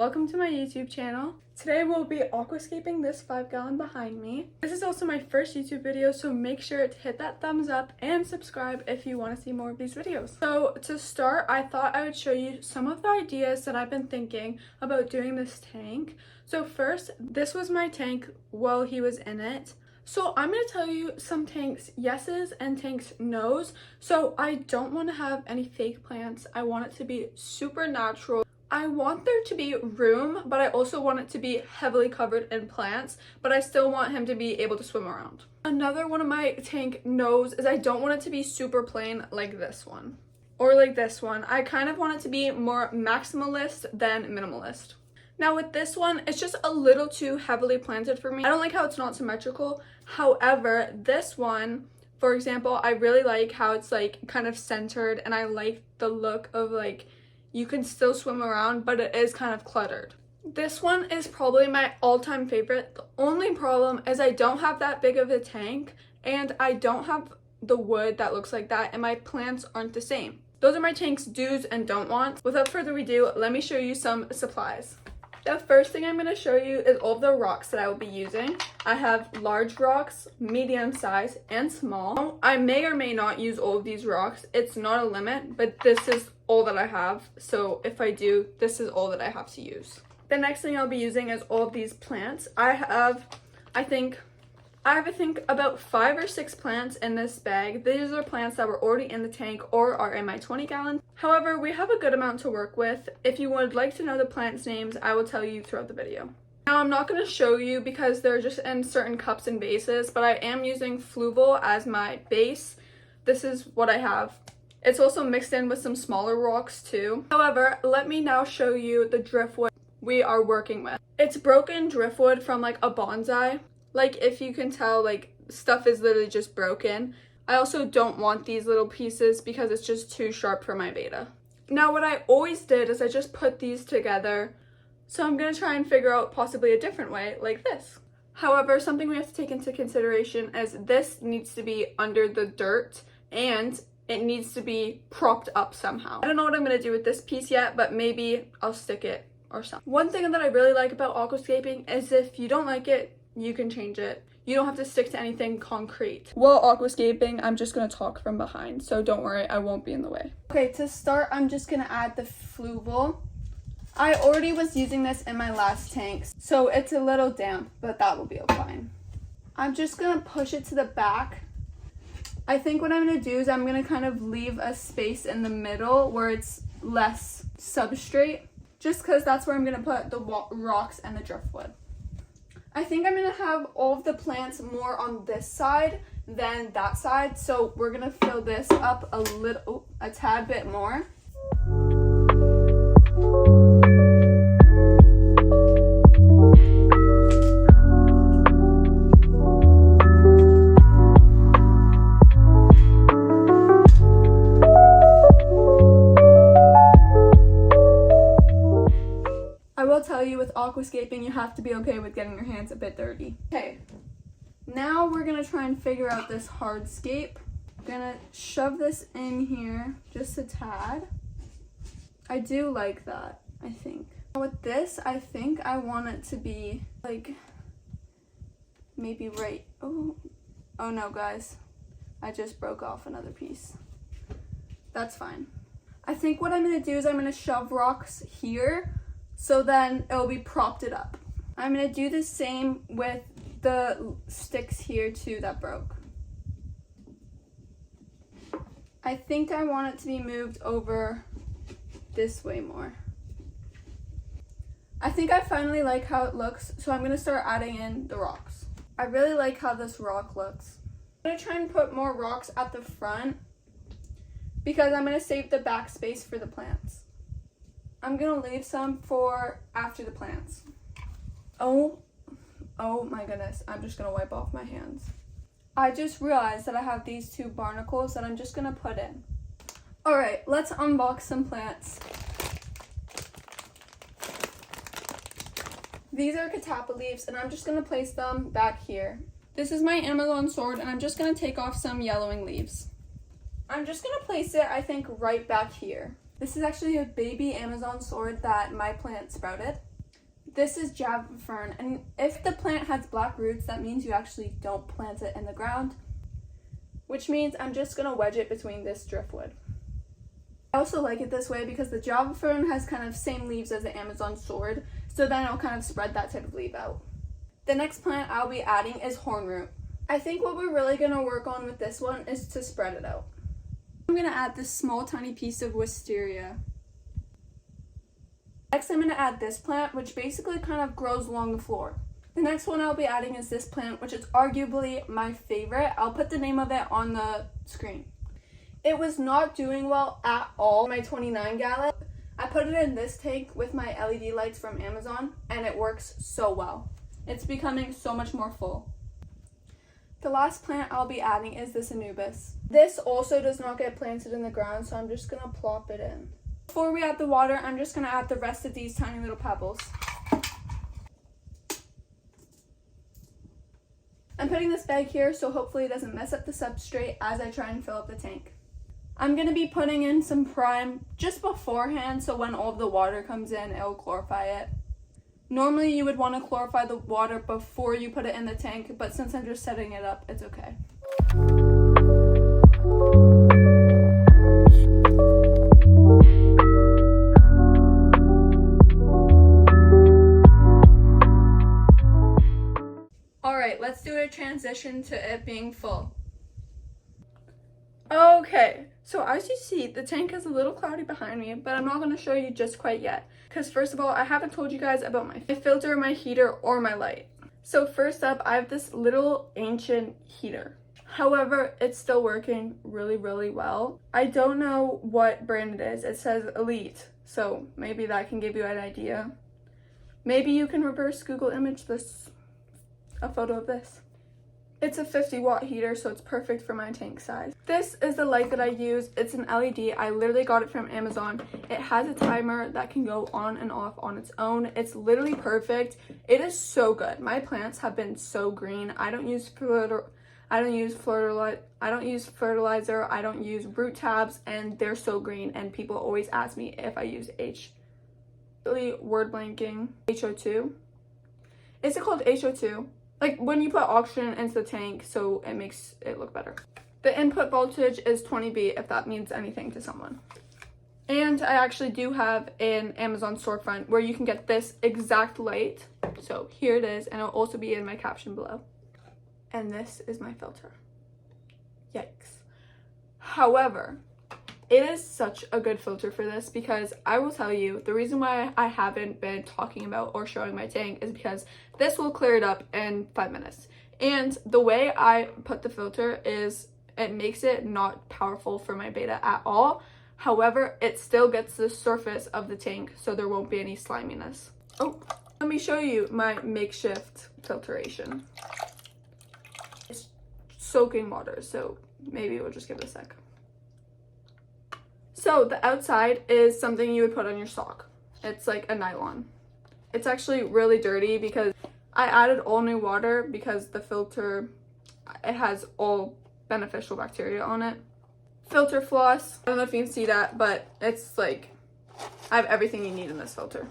welcome to my YouTube channel. Today we'll be aquascaping this 5-gallon behind me. This is also my first YouTube video, so make sure to hit that thumbs up and subscribe if you want to see more of these videos. So to start, I thought I would show you some of the ideas that I've been thinking about doing this tank. So first, this was my tank while he was in it. So I'm going to tell you some tanks yeses and tanks nos. So I don't want to have any fake plants. I want it to be super natural. I want there to be room, but I also want it to be heavily covered in plants, but I still want him to be able to swim around. Another one of my tank nos is I don't want it to be super plain like this one or like this one. I kind of want it to be more maximalist than minimalist. Now with this one, it's just a little too heavily planted for me. I don't like how it's not symmetrical. However, this one, for example, I really like how it's like kind of centered, and I like the look of like you can still swim around, but it is kind of cluttered. This one is probably my all-time favorite. The only problem is I don't have that big of a tank, and I don't have the wood that looks like that, and my plants aren't the same. Those are my tank's do's and don't wants. Without further ado, let me show you some supplies. The first thing I'm going to show you is all of the rocks that I will be using. I have large rocks, medium size, and small. I may or may not use all of these rocks. It's not a limit, but this is all that I have. So if I do, this is all that I have to use. The next thing I'll be using is all of these plants. I have, I think about 5 or 6 plants in this bag. These are plants that were already in the tank or are in my 20-gallon. However, we have a good amount to work with. If you would like to know the plants' names, I will tell you throughout the video. Now, I'm not going to show you because they're just in certain cups and vases, but I am using Fluval as my base. This is what I have. It's also mixed in with some smaller rocks too. However, let me now show you the driftwood we are working with. It's broken driftwood from like a bonsai. Like, if you can tell, like, stuff is literally just broken. I also don't want these little pieces because it's just too sharp for my Betta. Now, what I always did is I just put these together. So I'm going to try and figure out possibly a different way, like this. However, something we have to take into consideration is this needs to be under the dirt and it needs to be propped up somehow. I don't know what I'm going to do with this piece yet, but maybe I'll stick it or something. One thing that I really like about aquascaping is if you don't like it, you can change it. You don't have to stick to anything concrete. While aquascaping, I'm just going to talk from behind, so don't worry, I won't be in the way. Okay, to start, I'm just going to add the Fluval. I already was using this in my last tanks, so it's a little damp, but that will be fine. I'm just going to push it to the back. I think what I'm going to do is I'm going to kind of leave a space in the middle where it's less substrate, just because that's where I'm going to put the rocks and the driftwood. I think I'm going to have all of the plants more on this side than that side, so we're going to fill this up a tad bit more. Tell you with aquascaping, you have to be okay with getting your hands a bit dirty. Okay, now we're gonna try and figure out this hardscape. I'm gonna shove this in here just a tad. I do like that, I think. With this, I think I want it to be like maybe right. Oh no, guys, I just broke off another piece. That's fine. I think what I'm gonna do is I'm gonna shove rocks here, so then it'll be propped it up. I'm going to do the same with the sticks here too that broke. I think I want it to be moved over this way more. I think I finally like how it looks, so I'm going to start adding in the rocks. I really like how this rock looks. I'm going to try and put more rocks at the front because I'm going to save the back space for the plants. I'm going to leave some for after the plants. Oh my goodness. I'm just going to wipe off my hands. I just realized that I have these 2 barnacles that I'm just going to put in. Alright, let's unbox some plants. These are catappa leaves, and I'm just going to place them back here. This is my Amazon sword, and I'm just going to take off some yellowing leaves. I'm just going to place it, I think, right back here. This is actually a baby Amazon sword that my plant sprouted. This is Java fern, and if the plant has black roots, that means you actually don't plant it in the ground, which means I'm just gonna wedge it between this driftwood. I also like it this way because the Java fern has kind of same leaves as the Amazon sword, so then it'll kind of spread that type of leaf out. The next plant I'll be adding is hornroot. I think what we're really gonna work on with this one is to spread it out. I'm gonna add this small tiny piece of wisteria. Next I'm gonna add this plant, which basically kind of grows along the floor. The next one I'll be adding is this plant, which is arguably my favorite. I'll put the name of it on the screen. It was not doing well at all, my 29 gallon. I put it in this tank with my LED lights from Amazon, and it works so well. It's becoming so much more full. The last plant I'll be adding is this Anubis. This also does not get planted in the ground, so I'm just gonna plop it in. Before we add the water, I'm just gonna add the rest of these tiny little pebbles. I'm putting this bag here so hopefully it doesn't mess up the substrate as I try and fill up the tank. I'm going to be putting in some prime just beforehand so when all of the water comes in, it'll clarify it. Normally you would want to clarify the water before you put it in the tank, but since I'm just setting it up, it's okay. Alright, let's do a transition to it being full. Okay, so as you see, the tank is a little cloudy behind me, but I'm not going to show you just quite yet. Because first of all, I haven't told you guys about my filter, my heater, or my light. So first up, I have this little ancient heater. However, it's still working really, really well. I don't know what brand it is. It says Elite, so maybe that can give you an idea. Maybe you can reverse Google image a photo of this. It's a 50-watt heater, so it's perfect for my tank size. This is the light that I use. It's an LED. I literally got it from Amazon. It has a timer that can go on and off on its own. It's literally perfect. It is so good. My plants have been so green. I don't use fertilizer. I don't use root tabs, and they're so green. And people always ask me if I use word blanking HO2. Is it called HO2? Like when you put oxygen into the tank, so it makes it look better. The input voltage is 20V, if that means anything to someone. And I actually do have an Amazon storefront where you can get this exact light. So here it is, and it'll also be in my caption below. And this is my filter. Yikes. However, it is such a good filter for this because I will tell you, the reason why I haven't been talking about or showing my tank is because this will clear it up in 5 minutes. And the way I put the filter is it makes it not powerful for my Beta at all. However, it still gets the surface of the tank, so there won't be any sliminess. Oh, let me show you my makeshift filtration. It's soaking water, so maybe we'll just give it a sec. So the outside is something you would put on your sock. It's like a nylon. It's actually really dirty because I added all new water because the filter, it has all beneficial bacteria on it. Filter floss, I don't know if you can see that, but it's like, I have everything you need in this filter.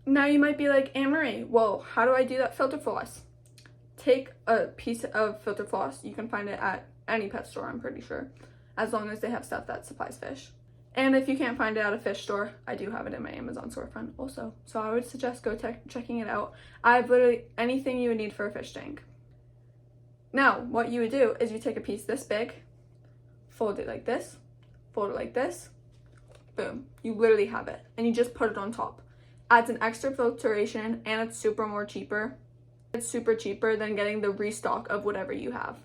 Now you might be like, Anne-Marie, well, how do I do that filter floss? Take a piece of filter floss. You can find it at any pet store, I'm pretty sure, as long as they have stuff that supplies fish. And if you can't find it at a fish store, I do have it in my Amazon storefront also. So I would suggest checking it out. I have literally anything you would need for a fish tank. Now, what you would do is you take a piece this big, fold it like this, fold it like this, boom. You literally have it. And you just put it on top. Adds an extra filtration, and it's cheaper. It's super cheaper than getting the restock of whatever you have.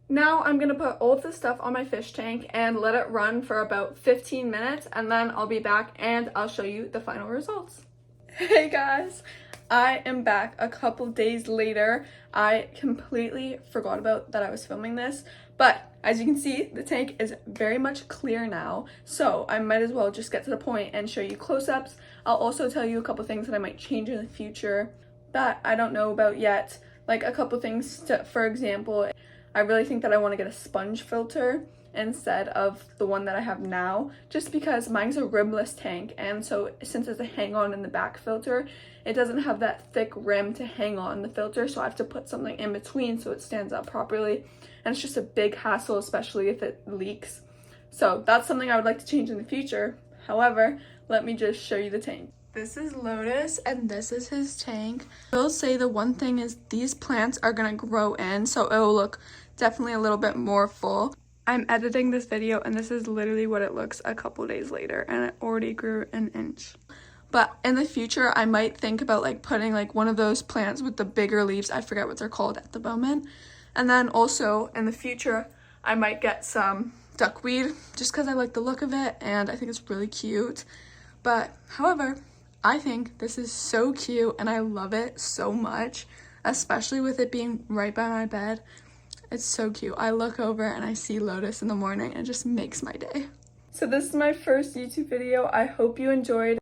Now I'm gonna put all of this stuff on my fish tank and let it run for about 15 minutes, and then I'll be back and I'll show you the final results. Hey guys, I am back a couple days later. I completely forgot about that I was filming this, but as you can see, the tank is very much clear now, so I might as well just get to the point and show you close-ups. I'll also tell you a couple things that I might change in the future that I don't know about yet, like a couple things to, for example, I really think that I want to get a sponge filter instead of the one that I have now, just because mine's a rimless tank, and so since it's a hang on in the back filter, it doesn't have that thick rim to hang on the filter, so I have to put something in between so it stands up properly, and it's just a big hassle, especially if it leaks. So that's something I would like to change in the future. However, let me just show you the tank. This is Lotus and this is his tank. I will say the one thing is these plants are gonna grow in, so it will look definitely a little bit more full. I'm editing this video and this is literally what it looks a couple days later, and it already grew an inch. But in the future, I might think about like putting like one of those plants with the bigger leaves. I forget what they're called at the moment. And then also in the future, I might get some duckweed just because I like the look of it and I think it's really cute. But however, I think this is so cute and I love it so much, especially with it being right by my bed. It's so cute. I look over and I see Lotus in the morning and it just makes my day. So this is my first YouTube video. I hope you enjoyed.